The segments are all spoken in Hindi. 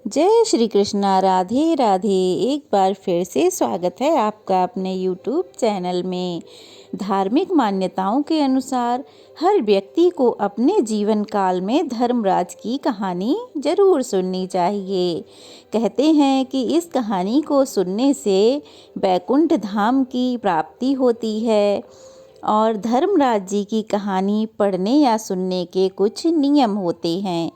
जय श्री कृष्णा। राधे राधे। एक बार फिर से स्वागत है आपका अपने यूट्यूब चैनल में। धार्मिक मान्यताओं के अनुसार हर व्यक्ति को अपने जीवन काल में धर्मराज की कहानी जरूर सुननी चाहिए। कहते हैं कि इस कहानी को सुनने से बैकुंठ धाम की प्राप्ति होती है। और धर्मराज जी की कहानी पढ़ने या सुनने के कुछ नियम होते हैं।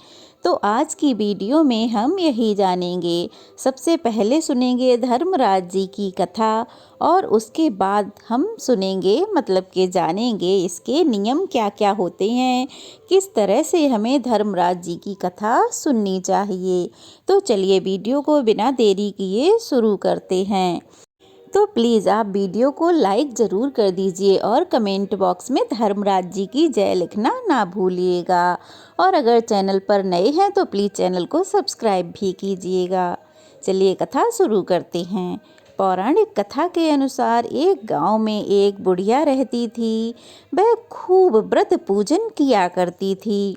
तो आज की वीडियो में हम यही जानेंगे। सबसे पहले सुनेंगे धर्मराज जी की कथा और उसके बाद हम सुनेंगे मतलब कि जानेंगे इसके नियम क्या क्या होते हैं, किस तरह से हमें धर्मराज जी की कथा सुननी चाहिए। तो चलिए वीडियो को बिना देरी किए शुरू करते हैं। तो प्लीज़ आप वीडियो को लाइक ज़रूर कर दीजिए और कमेंट बॉक्स में धर्मराज जी की जय लिखना ना भूलिएगा। और अगर चैनल पर नए हैं तो प्लीज़ चैनल को सब्सक्राइब भी कीजिएगा। चलिए कथा शुरू करते हैं। पौराणिक कथा के अनुसार एक गांव में एक बुढ़िया रहती थी। वह खूब व्रत पूजन किया करती थी।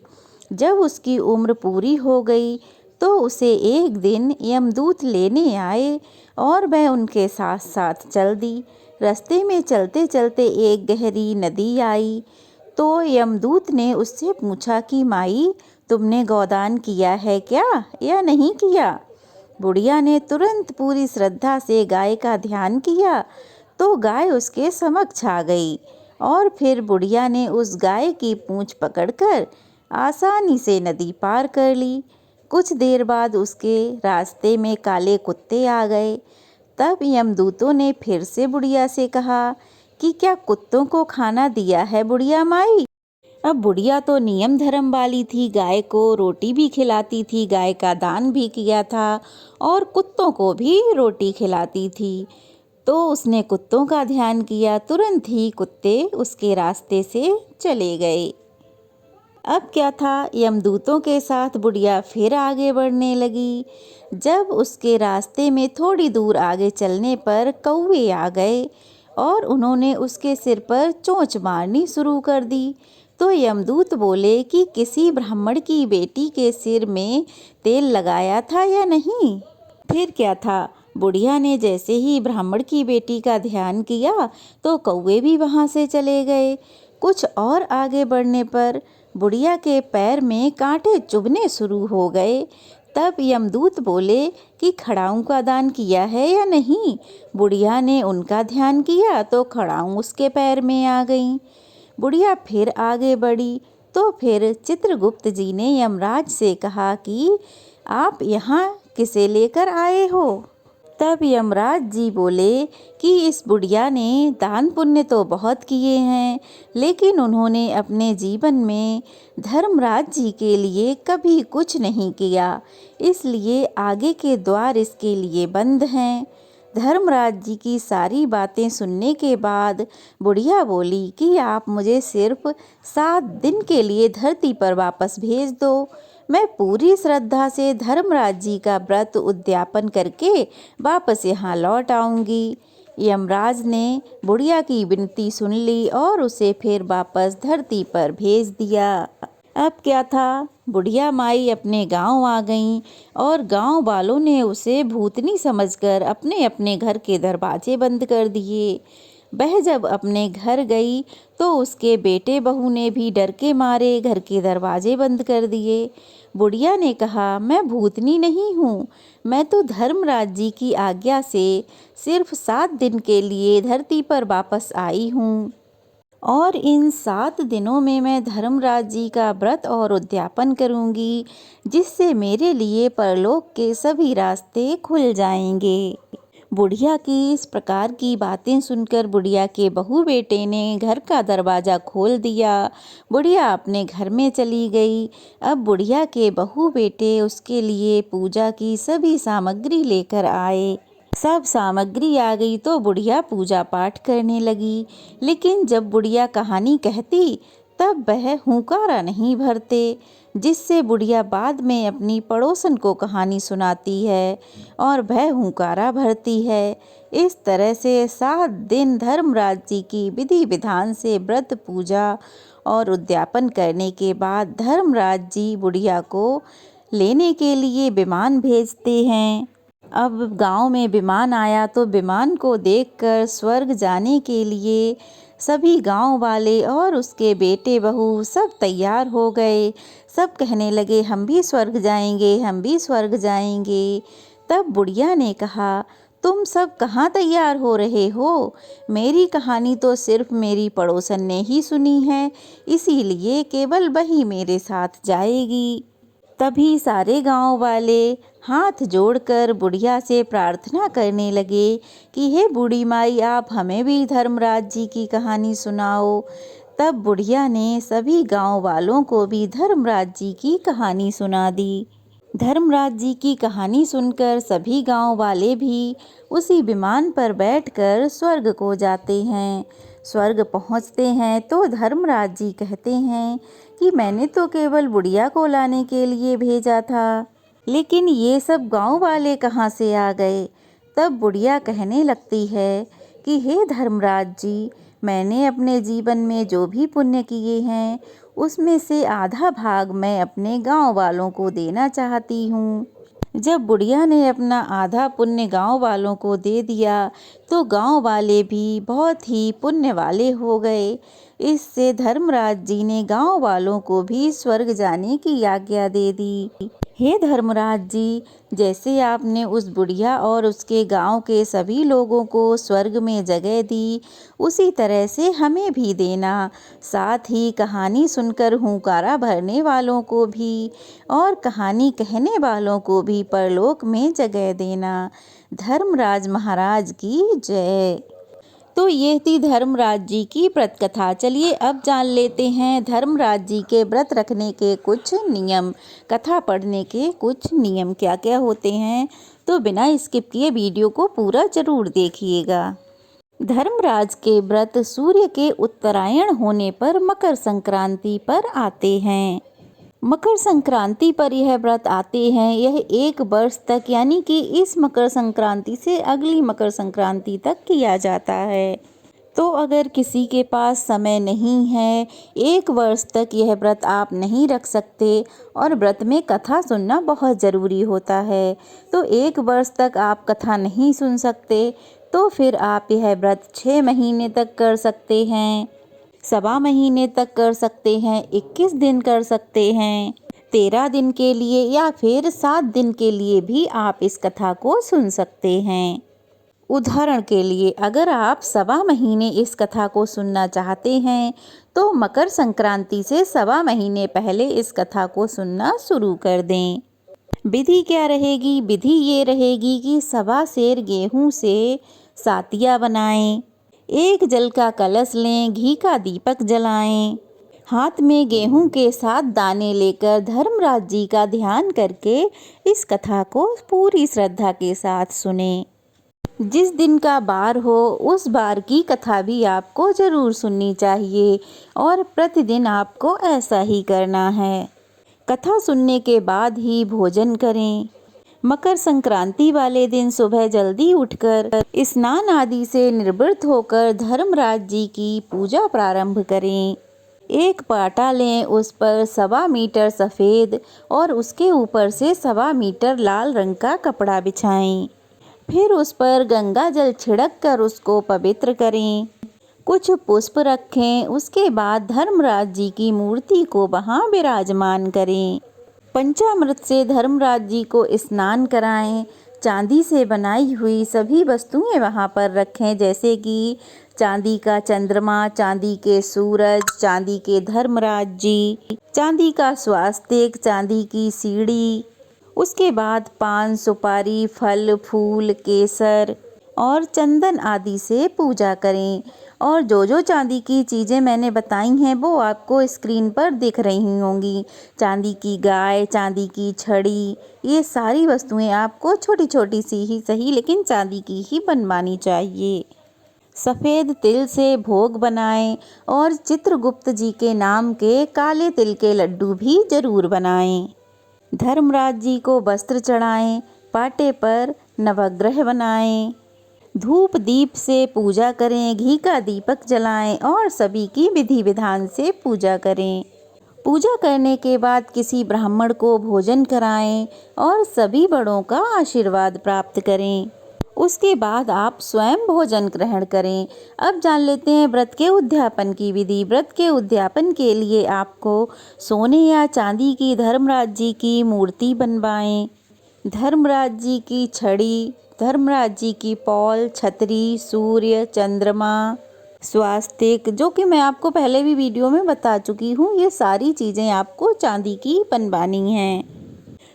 जब उसकी उम्र पूरी हो गई तो उसे एक दिन यमदूत लेने आए और वह उनके साथ साथ चल दी। रास्ते में चलते चलते एक गहरी नदी आई तो यमदूत ने उससे पूछा कि माई, तुमने गोदान किया है क्या या नहीं किया। बुढ़िया ने तुरंत पूरी श्रद्धा से गाय का ध्यान किया तो गाय उसके समक्ष आ गई और फिर बुढ़िया ने उस गाय की पूंछ पकड़कर आसानी से नदी पार कर ली। कुछ देर बाद उसके रास्ते में काले कुत्ते आ गए। तब यमदूतों ने फिर से बुढ़िया से कहा कि क्या कुत्तों को खाना दिया है बुढ़िया माई। अब बुढ़िया तो नियम धर्म वाली थी, गाय को रोटी भी खिलाती थी, गाय का दान भी किया था और कुत्तों को भी रोटी खिलाती थी। तो उसने कुत्तों का ध्यान किया, तुरंत ही कुत्ते उसके रास्ते से चले गए। अब क्या था, यमदूतों के साथ बुढ़िया फिर आगे बढ़ने लगी। जब उसके रास्ते में थोड़ी दूर आगे चलने पर कौवे आ गए और उन्होंने उसके सिर पर चोंच मारनी शुरू कर दी। तो यमदूत बोले कि किसी ब्राह्मण की बेटी के सिर में तेल लगाया था या नहीं। फिर क्या था, बुढ़िया ने जैसे ही ब्राह्मण की बेटी का ध्यान किया तो कौवे भी वहाँ से चले गए। कुछ और आगे बढ़ने पर बुढ़िया के पैर में कांटे चुभने शुरू हो गए। तब यमदूत बोले कि खड़ाऊं का दान किया है या नहीं। बुढ़िया ने उनका ध्यान किया तो खड़ाऊं उसके पैर में आ गईं। बुढ़िया फिर आगे बढ़ी तो फिर चित्रगुप्त जी ने यमराज से कहा कि आप यहाँ किसे लेकर आए हो। तब यमराज जी बोले कि इस बुढ़िया ने दान पुण्य तो बहुत किए हैं, लेकिन उन्होंने अपने जीवन में धर्मराज जी के लिए कभी कुछ नहीं किया, इसलिए आगे के द्वार इसके लिए बंद हैं। धर्मराज जी की सारी बातें सुनने के बाद बुढ़िया बोली कि आप मुझे सिर्फ 7 दिन के लिए धरती पर वापस भेज दो। मैं पूरी श्रद्धा से धर्मराज जी का व्रत उद्यापन करके वापस यहाँ लौट आऊँगी। यमराज ने बुढ़िया की विनती सुन ली और उसे फिर वापस धरती पर भेज दिया। अब क्या था, बुढ़िया माई अपने गांव आ गईं और गांव वालों ने उसे भूतनी समझकर अपने अपने घर के दरवाजे बंद कर दिए। वह जब अपने घर गई तो उसके बेटे बहू ने भी डर के मारे घर के दरवाजे बंद कर दिए। बुढ़िया ने कहा, मैं भूतनी नहीं हूँ, मैं तो धर्मराज जी की आज्ञा से सिर्फ 7 दिन के लिए धरती पर वापस आई हूँ और इन 7 दिनों में मैं धर्मराज जी का व्रत और उद्यापन करूँगी, जिससे मेरे लिए परलोक के सभी रास्ते खुल जाएंगे। बुढ़िया की इस प्रकार की बातें सुनकर बुढ़िया के बहू बेटे ने घर का दरवाज़ा खोल दिया। बुढ़िया अपने घर में चली गई। अब बुढ़िया के बहू बेटे उसके लिए पूजा की सभी सामग्री लेकर आए। सब सामग्री आ गई तो बुढ़िया पूजा पाठ करने लगी, लेकिन जब बुढ़िया कहानी कहती तब वह हुंकारा नहीं भरते, जिससे बुढ़िया बाद में अपनी पड़ोसन को कहानी सुनाती है और वह हुंकारा भरती है। इस तरह से 7 दिन धर्मराज जी की विधि विधान से व्रत पूजा और उद्यापन करने के बाद धर्मराज जी बुढ़िया को लेने के लिए विमान भेजते हैं। अब गांव में विमान आया तो विमान को देखकर स्वर्ग जाने के लिए सभी गांव वाले और उसके बेटे बहू सब तैयार हो गए। सब कहने लगे हम भी स्वर्ग जाएंगे, हम भी स्वर्ग जाएंगे। तब बुढ़िया ने कहा, तुम सब कहाँ तैयार हो रहे हो? मेरी कहानी तो सिर्फ मेरी पड़ोसन ने ही सुनी है, इसीलिए केवल वही मेरे साथ जाएगी। तभी सारे गांव वाले हाथ जोड़कर बुढ़िया से प्रार्थना करने लगे कि हे बूढ़ी माई, आप हमें भी धर्मराज जी की कहानी सुनाओ। तब बुढ़िया ने सभी गांव वालों को भी धर्मराज जी की कहानी सुना दी। धर्मराज जी की कहानी सुनकर सभी गांव वाले भी उसी विमान पर बैठकर स्वर्ग को जाते हैं। स्वर्ग पहुंचते हैं तो धर्मराज जी कहते हैं कि मैंने तो केवल बुढ़िया को लाने के लिए भेजा था, लेकिन ये सब गांव वाले कहाँ से आ गए? तब बुढ़िया कहने लगती है कि हे धर्मराज जी, मैंने अपने जीवन में जो भी पुण्य किए हैं उसमें से आधा भाग मैं अपने गांव वालों को देना चाहती हूँ। जब बुढ़िया ने अपना आधा पुण्य गांव वालों को दे दिया तो गांव वाले भी बहुत ही पुण्य वाले हो गए। इससे धर्मराज जी ने गांव वालों को भी स्वर्ग जाने की आज्ञा दे दी। हे धर्मराज जी, जैसे आपने उस बुढ़िया और उसके गांव के सभी लोगों को स्वर्ग में जगह दी, उसी तरह से हमें भी देना। साथ ही कहानी सुनकर हुंकारा भरने वालों को भी और कहानी कहने वालों को भी परलोक में जगह देना। धर्मराज महाराज की जय। तो ये थी धर्मराज जी की व्रत कथा। चलिए अब जान लेते हैं धर्मराज जी के व्रत रखने के कुछ नियम, कथा पढ़ने के कुछ नियम क्या क्या होते हैं। तो बिना स्किप किए वीडियो को पूरा जरूर देखिएगा। धर्मराज के व्रत सूर्य के उत्तरायण होने पर मकर संक्रांति पर आते हैं। मकर संक्रांति पर यह व्रत आते हैं। यह एक वर्ष तक यानी कि इस मकर संक्रांति से अगली मकर संक्रांति तक किया जाता है। तो अगर किसी के पास समय नहीं है, एक वर्ष तक यह व्रत आप नहीं रख सकते और व्रत में कथा सुनना बहुत ज़रूरी होता है, तो एक वर्ष तक आप कथा नहीं सुन सकते, तो फिर आप यह व्रत 6 महीने तक कर सकते हैं, 1.25 महीने तक कर सकते हैं, 21 दिन कर सकते हैं, 13 दिन के लिए या फिर 7 दिन के लिए भी आप इस कथा को सुन सकते हैं। उदाहरण के लिए अगर आप 1.25 महीने इस कथा को सुनना चाहते हैं तो मकर संक्रांति से 1.25 महीने पहले इस कथा को सुनना शुरू कर दें। विधि क्या रहेगी? विधि ये रहेगी कि 1.25 सेर गेहूँ से सातिया बनाएं, 1 जल का कलश लें, घी का दीपक जलाएं, हाथ में गेहूं के 7 दाने लेकर धर्मराज जी का ध्यान करके इस कथा को पूरी श्रद्धा के साथ सुने। जिस दिन का बार हो उस बार की कथा भी आपको ज़रूर सुननी चाहिए और प्रतिदिन आपको ऐसा ही करना है। कथा सुनने के बाद ही भोजन करें। मकर संक्रांति वाले दिन सुबह जल्दी उठकर स्नान आदि से निवृत्त होकर धर्मराज जी की पूजा प्रारंभ करें। एक पाटा लें, उस पर 1.25 मीटर सफ़ेद और उसके ऊपर से 1.25 मीटर लाल रंग का कपड़ा बिछाएं। फिर उस पर गंगा जल छिड़क कर उसको पवित्र करें। कुछ पुष्प रखें। उसके बाद धर्मराज जी की मूर्ति को वहाँ विराजमान करें। पंचामृत से धर्मराज जी को स्नान कराएं। चांदी से बनाई हुई सभी वस्तुएं वहाँ पर रखें, जैसे कि चांदी का चंद्रमा, चांदी के सूरज, चांदी के धर्मराज जी, चांदी का स्वास्तिक, चांदी की सीढ़ी। उसके बाद पान, सुपारी, फल, फूल, केसर और चंदन आदि से पूजा करें। और जो चांदी की चीज़ें मैंने बताई हैं वो आपको स्क्रीन पर दिख रही होंगी। चांदी की गाय, चांदी की छड़ी, ये सारी वस्तुएं आपको छोटी छोटी सी ही सही लेकिन चांदी की ही बनवानी चाहिए। सफ़ेद तिल से भोग बनाएं और चित्रगुप्त जी के नाम के काले तिल के लड्डू भी ज़रूर बनाएं। धर्मराज जी को वस्त्र चढ़ाएं, पाटे पर नवग्रह बनाएं, धूप दीप से पूजा करें, घी का दीपक जलाएं और सभी की विधि विधान से पूजा करें। पूजा करने के बाद किसी ब्राह्मण को भोजन कराएं और सभी बड़ों का आशीर्वाद प्राप्त करें। उसके बाद आप स्वयं भोजन ग्रहण करें। अब जान लेते हैं व्रत के उद्यापन की विधि। व्रत के उद्यापन के लिए आपको सोने या चांदी की धर्मराज जी की मूर्ति बनवाएं। धर्मराज जी की छड़ी, धर्मराज जी की पौल, छतरी, सूर्य, चंद्रमा, स्वास्तिक, जो कि मैं आपको पहले भी वीडियो में बता चुकी हूँ, ये सारी चीज़ें आपको चांदी की बनवानी हैं।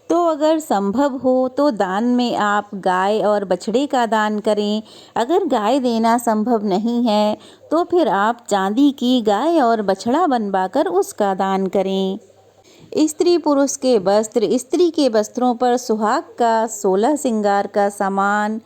तो अगर संभव हो तो दान में आप गाय और बछड़े का दान करें। अगर गाय देना संभव नहीं है तो फिर आप चांदी की गाय और बछड़ा बनवाकर उसका दान करें। स्त्री पुरुष के वस्त्र, स्त्री के वस्त्रों पर सुहाग का 16 श्रृंगार का सामान,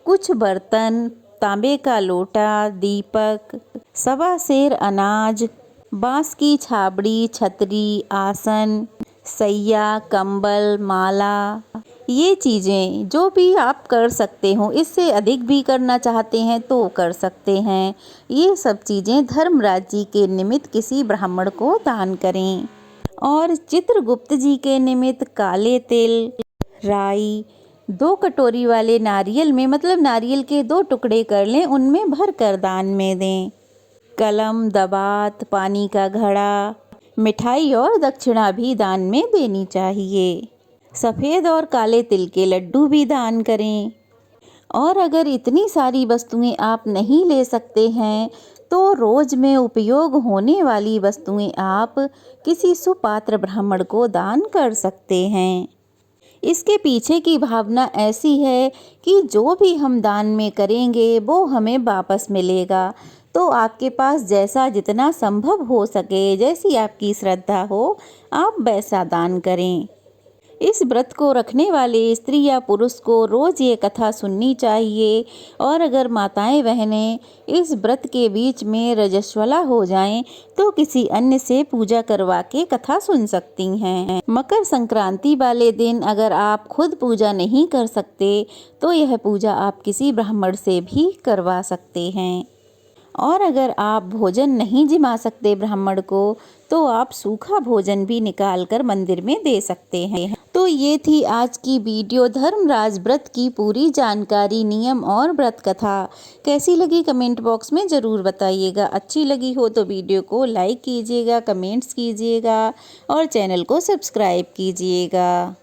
कुछ बर्तन, तांबे का लोटा, दीपक, सवा सेर अनाज, बांस की छाबड़ी, छतरी, आसन, सैया, कंबल, माला, ये चीज़ें जो भी आप कर सकते हो। इससे अधिक भी करना चाहते हैं तो कर सकते हैं। ये सब चीज़ें धर्मराज जी के निमित्त किसी ब्राह्मण को दान करें। और चित्रगुप्त जी के निमित्त काले तिल, राई, 2 कटोरी वाले नारियल में, मतलब नारियल के 2 टुकड़े कर लें, उनमें भर कर दान में दें। कलम, दबात, पानी का घड़ा, मिठाई और दक्षिणा भी दान में देनी चाहिए। सफ़ेद और काले तिल के लड्डू भी दान करें। और अगर इतनी सारी वस्तुएं आप नहीं ले सकते हैं तो रोज में उपयोग होने वाली वस्तुएं आप किसी सुपात्र ब्राह्मण को दान कर सकते हैं। इसके पीछे की भावना ऐसी है कि जो भी हम दान में करेंगे वो हमें वापस मिलेगा। तो आपके पास जैसा जितना संभव हो सके, जैसी आपकी श्रद्धा हो, आप वैसा दान करें। इस व्रत को रखने वाले स्त्री या पुरुष को रोज़ ये कथा सुननी चाहिए। और अगर माताएं बहनें इस व्रत के बीच में रजस्वला हो जाएं तो किसी अन्य से पूजा करवा के कथा सुन सकती हैं। मकर संक्रांति वाले दिन अगर आप खुद पूजा नहीं कर सकते तो यह पूजा आप किसी ब्राह्मण से भी करवा सकते हैं। और अगर आप भोजन नहीं जिमा सकते ब्राह्मण को तो आप सूखा भोजन भी निकाल कर मंदिर में दे सकते हैं। तो ये थी आज की वीडियो, धर्मराज व्रत की पूरी जानकारी, नियम और व्रत कथा। कैसी लगी कमेंट बॉक्स में ज़रूर बताइएगा। अच्छी लगी हो तो वीडियो को लाइक कीजिएगा, कमेंट्स कीजिएगा और चैनल को सब्सक्राइब कीजिएगा।